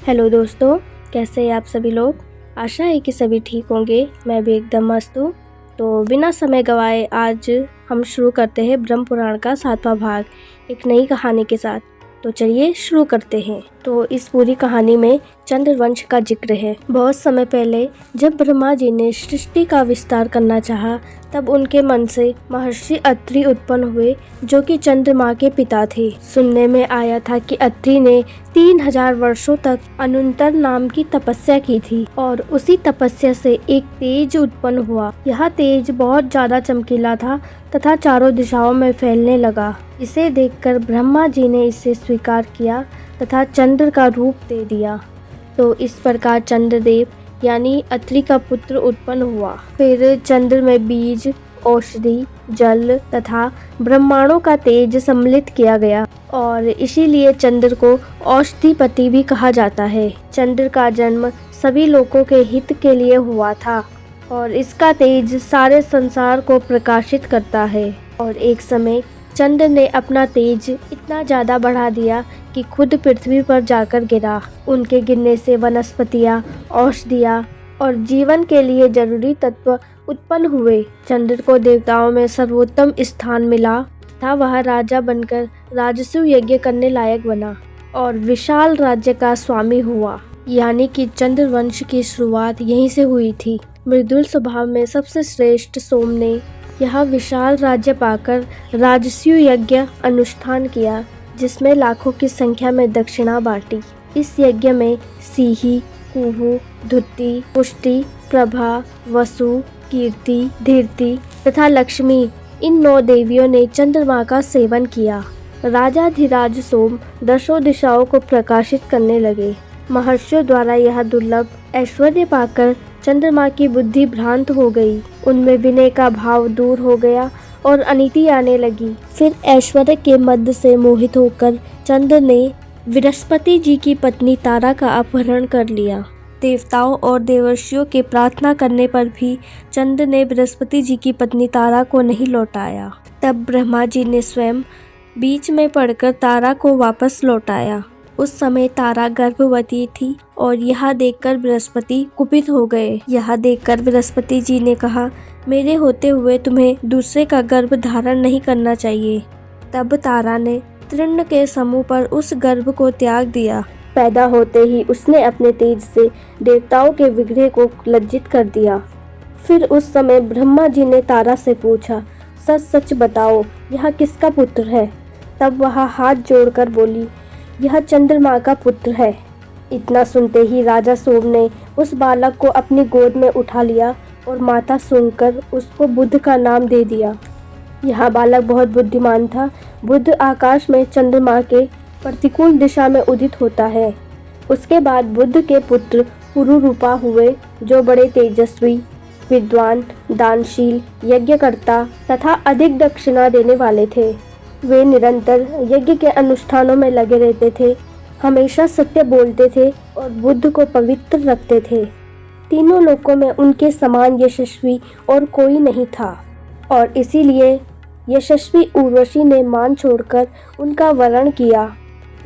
Hello दोस्तों, कैसे हैं आप सभी लोग। आशा है कि सभी ठीक होंगे। मैं भी एकदम मस्त हूँ। तो बिना समय गवाए आज हम शुरू करते हैं ब्रह्म पुराण का 7वां भाग एक नई कहानी के साथ। तो चलिए शुरू करते हैं। तो इस पूरी कहानी में चंद्रवंश का जिक्र है। बहुत समय पहले जब ब्रह्मा जी ने सृष्टि का विस्तार करना चाहा, तब उनके मन से महर्षि अत्रि उत्पन्न हुए, जो कि चंद्रमा के पिता थे। सुनने में आया था कि अत्रि ने 3000 वर्षों तक अनुत्तर नाम की तपस्या की थी और उसी तपस्या से एक तेज उत्पन्न हुआ। यह तेज बहुत ज्यादा चमकीला था तथा चारों दिशाओं में फैलने लगा। इसे देखकर ब्रह्मा जी ने इसे स्वीकार किया तथा चंद्र का रूप दे दिया। तो इस प्रकार चंद्रदेव यानी अत्रि का पुत्र उत्पन्न हुआ। फिर चंद्र में बीज, औषधि, जल तथा ब्रह्मांडों का तेज सम्मिलित किया गया और इसीलिए चंद्र को औषधिपति भी कहा जाता है। चंद्र का जन्म सभी लोगों के हित के लिए हुआ था और इसका तेज सारे संसार को प्रकाशित करता है। और एक समय चंद्र ने अपना तेज इतना ज्यादा बढ़ा दिया कि खुद पृथ्वी पर जाकर गिरा। उनके गिरने से वनस्पतियां, औषधियां और जीवन के लिए जरूरी तत्व उत्पन्न हुए। चंद्र को देवताओं में सर्वोत्तम स्थान मिला तथा वह राजा बनकर राजसूय यज्ञ करने लायक बना और विशाल राज्य का स्वामी हुआ। यानी कि चंद्रवंश की शुरुआत यहीं से हुई थी। मृदुल स्वभाव में सबसे श्रेष्ठ सोम ने यह विशाल राज्य पाकर राजसूय यज्ञ अनुष्ठान किया, जिसमें लाखों की संख्या में दक्षिणा बांटी। इस यज्ञ में सीही, कुहू, धुति, पुष्टि, प्रभा, वसु, कीर्ति, धीरति तथा लक्ष्मी इन 9 देवियों ने चंद्रमा का सेवन किया। राजाधिराज सोम दशों दिशाओं को प्रकाशित करने लगे। महर्षियों द्वारा यह दुर्लभ ऐश्वर्य पाकर चंद्रमा की बुद्धि भ्रांत हो गई। उनमें विनय का भाव दूर हो गया और अनीति आने लगी। फिर ऐश्वर्य के मद से मोहित होकर चंद्र ने बृहस्पति जी की पत्नी तारा का अपहरण कर लिया। देवताओं और देवर्षियों के प्रार्थना करने पर भी चंद्र ने बृहस्पति जी की पत्नी तारा को नहीं लौटाया। तब ब्रह्मा जी ने स्वयं बीच में पड़कर तारा को वापस लौटाया। उस समय तारा गर्भवती थी और यह देखकर बृहस्पति कुपित हो गए। यह देखकर बृहस्पति जी ने कहा, मेरे होते हुए तुम्हें दूसरे का गर्भ धारण नहीं करना चाहिए। तब तारा ने तृण के समूह पर उस गर्भ को त्याग दिया। पैदा होते ही उसने अपने तेज से देवताओं के विग्रह को लज्जित कर दिया। फिर उस समय ब्रह्मा जी ने तारा से पूछा, सच सच बताओ, यह किसका पुत्र है। तब वह हाथ जोड़कर बोली, यह चंद्रमा का पुत्र है। इतना सुनते ही राजा सोम ने उस बालक को अपनी गोद में उठा लिया और माता सुनकर उसको बुध का नाम दे दिया। यह बालक बहुत बुद्धिमान था। बुध आकाश में चंद्रमा के प्रतिकूल दिशा में उदित होता है। उसके बाद बुध के पुत्र पुरुरूपा हुए, जो बड़े तेजस्वी, विद्वान, दानशील, यज्ञकर्ता तथा अधिक दक्षिणा देने वाले थे। वे निरंतर यज्ञ के अनुष्ठानों में लगे रहते थे, हमेशा सत्य बोलते थे और बुद्ध को पवित्र रखते थे। तीनों लोकों में उनके समान यशस्वी और कोई नहीं था और इसीलिए यशस्वी उर्वशी ने मान छोड़कर उनका वरण किया।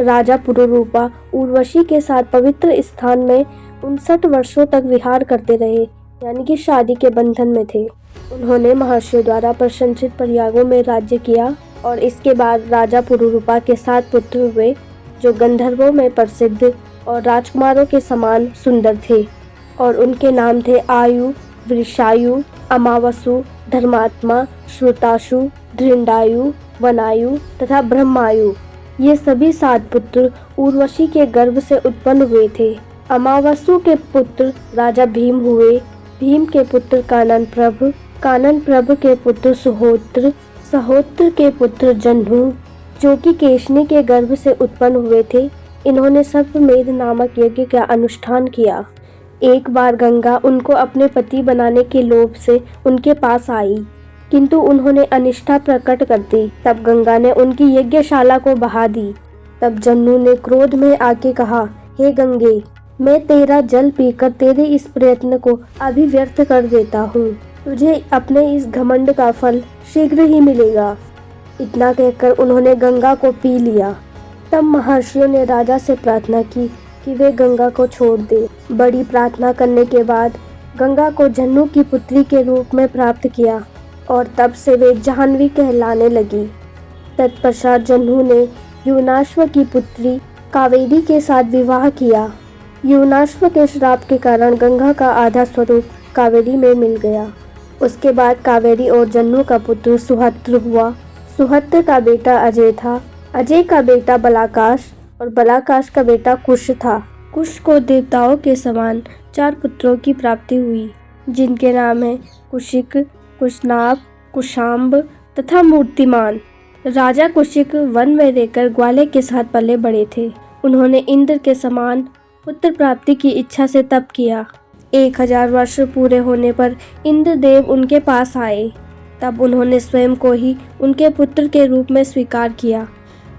राजा पुरुरूपा उर्वशी के साथ पवित्र स्थान में 59 वर्षों तक विहार करते रहे, यानी कि शादी के बंधन में थे। उन्होंने महर्षियों द्वारा प्रशंसित प्रयागों में राज्य किया और इसके बाद राजा पुरुरूपा के 7 पुत्र हुए, जो गंधर्वों में प्रसिद्ध और राजकुमारों के समान सुंदर थे और उनके नाम थे आयु, वृषायु, अमावसु, धर्मात्मा, श्रुताशु, धृंडायु, वनायु तथा ब्रह्मायु। ये सभी 7 पुत्र उर्वशी के गर्भ से उत्पन्न हुए थे। अमावसु के पुत्र राजा भीम हुए। भीम के पुत्र कानन प्रभ के पुत्र सुहोत्र के पुत्र जन्हू, जो कि केशनी के गर्भ से उत्पन्न हुए थे। इन्होंने सर्वमेध नामक यज्ञ का अनुष्ठान किया। एक बार गंगा उनको अपने पति बनाने के लोभ से उनके पास आई, किंतु उन्होंने अनिष्ठा प्रकट कर दी। तब गंगा ने उनकी यज्ञशाला को बहा दी। तब जन्नू ने क्रोध में आके कहा, हे गंगे, मैं तेरा जल पीकर तेरे इस प्रयत्न को अभी व्यर्थ कर देता हूँ। तुझे अपने इस घमंड का फल शीघ्र ही मिलेगा। इतना कहकर उन्होंने गंगा को पी लिया। तब महर्षियों ने राजा से प्रार्थना की, कि वे गंगा को छोड़ दे। बड़ी प्रार्थना करने के बाद गंगा को जन्नू की पुत्री के रूप में प्राप्त किया और तब से वे जाह्नवी कहलाने लगी। तत्पश्चात जन्नू ने युवनाश्व की पुत्री कावेरी के साथ विवाह किया। युवनाश्व के श्राप के कारण गंगा का आधा स्वरूप कावेरी में मिल गया। उसके बाद कावेरी और जन्नू का पुत्र सुहत्र हुआ। सुहत्र का बेटा अजय था। अजय का बेटा बलाकाश और बलाकाश का बेटा कुश था। कुश को देवताओं के समान 4 पुत्रों की प्राप्ति हुई, जिनके नाम हैं कुशिक, कुशनाभ, कुशाम्ब तथा मूर्तिमान। राजा कुशिक वन में रहकर ग्वाले के साथ पले बड़े थे। उन्होंने इंद्र के समान पुत्र प्राप्ति की इच्छा से तप किया। 1000 वर्ष पूरे होने पर इंद्रदेव उनके पास आए। तब उन्होंने स्वयं को ही उनके पुत्र के रूप में स्वीकार किया।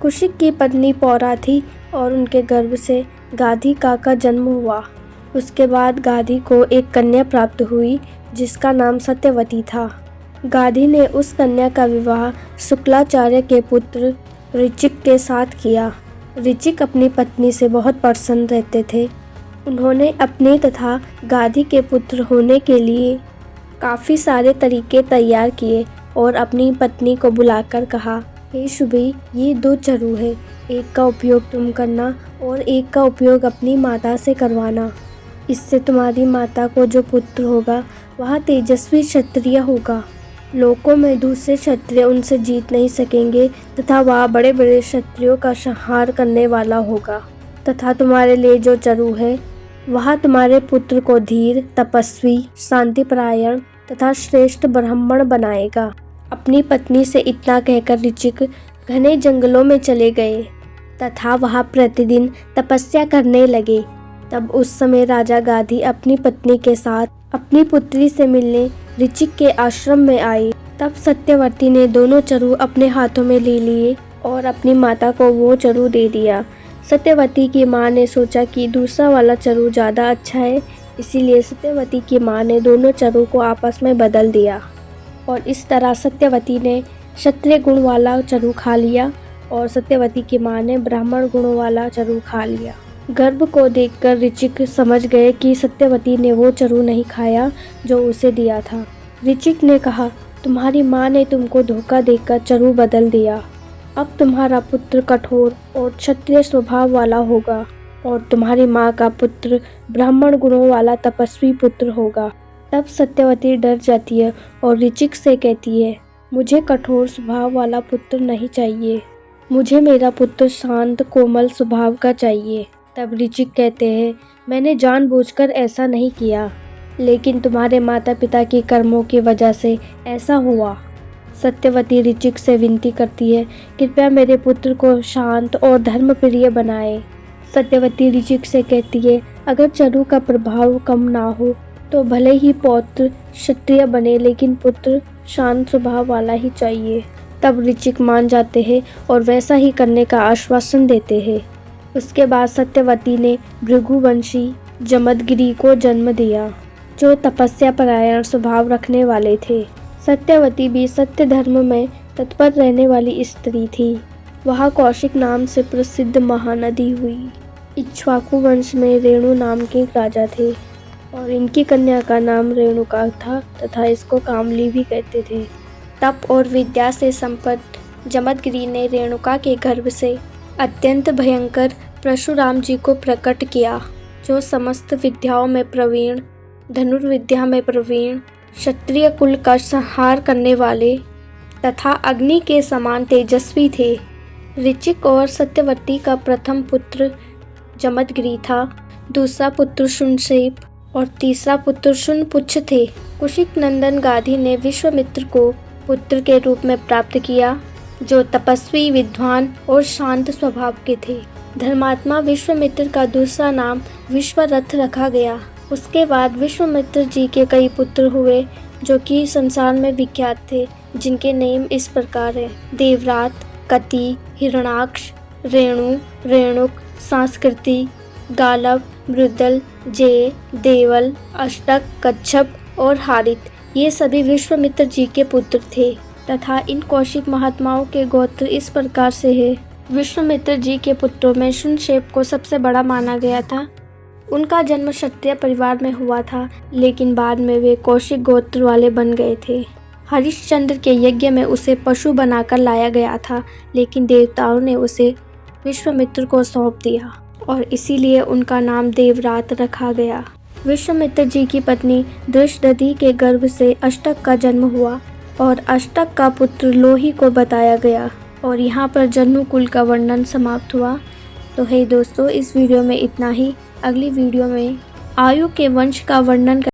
कुशिक की पत्नी पौरा थी और उनके गर्भ से गाधिका का जन्म हुआ। उसके बाद गाधी को एक कन्या प्राप्त हुई जिसका नाम सत्यवती था। गाधी ने उस कन्या का विवाह शुक्लाचार्य के पुत्र ऋचिक के साथ किया। ऋचिक अपनी पत्नी से बहुत प्रसन्न रहते थे। उन्होंने अपने तथा गाधी के पुत्र होने के लिए काफ़ी सारे तरीके तैयार किए और अपनी पत्नी को बुलाकर कहा, हे शुभी, ये 2 चरु है, एक का उपयोग तुम करना और एक का उपयोग अपनी माता से करवाना। इससे तुम्हारी माता को जो पुत्र होगा वह तेजस्वी क्षत्रिय होगा। लोकों में दूसरे क्षत्रिय उनसे जीत नहीं सकेंगे तथा वह बड़े बड़े क्षत्रियों का संहार करने वाला होगा। तथा तुम्हारे लिए जो चरु है वह तुम्हारे पुत्र को धीर, तपस्वी, शांतिपरायण तथा श्रेष्ठ ब्राह्मण बनाएगा। अपनी पत्नी से इतना कहकर ऋचिक घने जंगलों में चले गए तथा वहाँ प्रतिदिन तपस्या करने लगे। तब उस समय राजा गाधी अपनी पत्नी के साथ अपनी पुत्री से मिलने ऋचिक के आश्रम में आए। तब सत्यवती ने दोनों चरु अपने हाथों में ले लिए और अपनी माता को वो चरु दे दिया। सत्यवती की माँ ने सोचा कि दूसरा वाला चरु ज़्यादा अच्छा है, इसीलिए सत्यवती की माँ ने दोनों चरु को आपस में बदल दिया और इस तरह सत्यवती ने क्षत्रिय गुण वाला चरु खा लिया और सत्यवती की माँ ने ब्राह्मण गुणों वाला चरु खा लिया। गर्भ को देखकर ऋचिक समझ गए कि सत्यवती ने वो चरु नहीं खाया जो उसे दिया था। ऋचिक ने कहा, तुम्हारी माँ ने तुमको धोखा देकर चरु बदल दिया। अब तुम्हारा पुत्र कठोर और क्षत्रिय स्वभाव वाला होगा और तुम्हारी माँ का पुत्र ब्राह्मण गुणों वाला तपस्वी पुत्र होगा। तब सत्यवती डर जाती है और ऋचिक से कहती है, मुझे कठोर स्वभाव वाला पुत्र नहीं चाहिए, मुझे मेरा पुत्र शांत कोमल स्वभाव का चाहिए। तब ऋचिक कहते हैं, मैंने जानबूझकर ऐसा नहीं किया, लेकिन तुम्हारे माता पिता के कर्मों की वजह से ऐसा हुआ। सत्यवती ऋचिक से विनती करती है, कृपया मेरे पुत्र को शांत और धर्मप्रिय बनाए। सत्यवती ऋचिक से कहती है, अगर चरु का प्रभाव कम ना हो तो भले ही पौत्र क्षत्रिय बने, लेकिन पुत्र शांत स्वभाव वाला ही चाहिए। तब ऋचिक मान जाते हैं और वैसा ही करने का आश्वासन देते हैं। उसके बाद सत्यवती ने भृगुवंशी जमदग्नि को जन्म दिया, जो तपस्या परायण स्वभाव रखने वाले थे। सत्यवती भी सत्य धर्म में तत्पर रहने वाली स्त्री थी। वह कौशिक नाम से प्रसिद्ध महानदी हुई। इक्ष्वाकु वंश में रेणु नाम के राजा थे और इनकी कन्या का नाम रेणुका था तथा इसको कामली भी कहते थे। तप और विद्या से संपन्न जमदग्नि ने रेणुका के गर्भ से अत्यंत भयंकर परशुराम जी को प्रकट किया, जो समस्त विद्याओं में प्रवीण, धनुर्विद्या में प्रवीण, क्षत्रिय कुल का संहार करने वाले तथा अग्नि के समान तेजस्वी थे। ऋचिक और सत्यवती का प्रथम पुत्र जमदग्नि था, दूसरा पुत्र शुनशेप और तीसरा पुत्र शुनपुच्छ थे। कुशिक नंदन गाधी ने विश्वामित्र को पुत्र के रूप में प्राप्त किया, जो तपस्वी, विद्वान और शांत स्वभाव के थे। धर्मात्मा विश्वामित्र का दूसरा नाम विश्वरथ रखा गया। उसके बाद विश्वामित्र जी के कई पुत्र हुए, जो कि संसार में विख्यात थे, जिनके नेम इस प्रकार है, देवरात, कति, हिरणाक्ष, रेणु, रेणुक, संस्कृति, गालव, मृदल, जय, देवल, अष्टक, कच्छप और हारित। ये सभी विश्वामित्र जी के पुत्र थे तथा इन कौशिक महात्माओं के गोत्र इस प्रकार से है। विश्वामित्र जी के पुत्रों में शून्यशेप को सबसे बड़ा माना गया था। उनका जन्म क्षत्रिय परिवार में हुआ था, लेकिन बाद में वे कौशिक गोत्र वाले बन गए थे। हरिश्चंद्र के यज्ञ में उसे पशु बनाकर लाया गया था, लेकिन देवताओं ने उसे विश्वामित्र को सौंप दिया और इसीलिए उनका नाम देवरात रखा गया। विश्वामित्र जी की पत्नी दृष्टद्युम्न के गर्भ से अष्टक का जन्म हुआ और अष्टक का पुत्र लोही को बताया गया और यहाँ पर जन्नु कुल का वर्णन समाप्त हुआ। तो हे दोस्तों, इस वीडियो में इतना ही। अगली वीडियो में आयु के वंश का वर्णन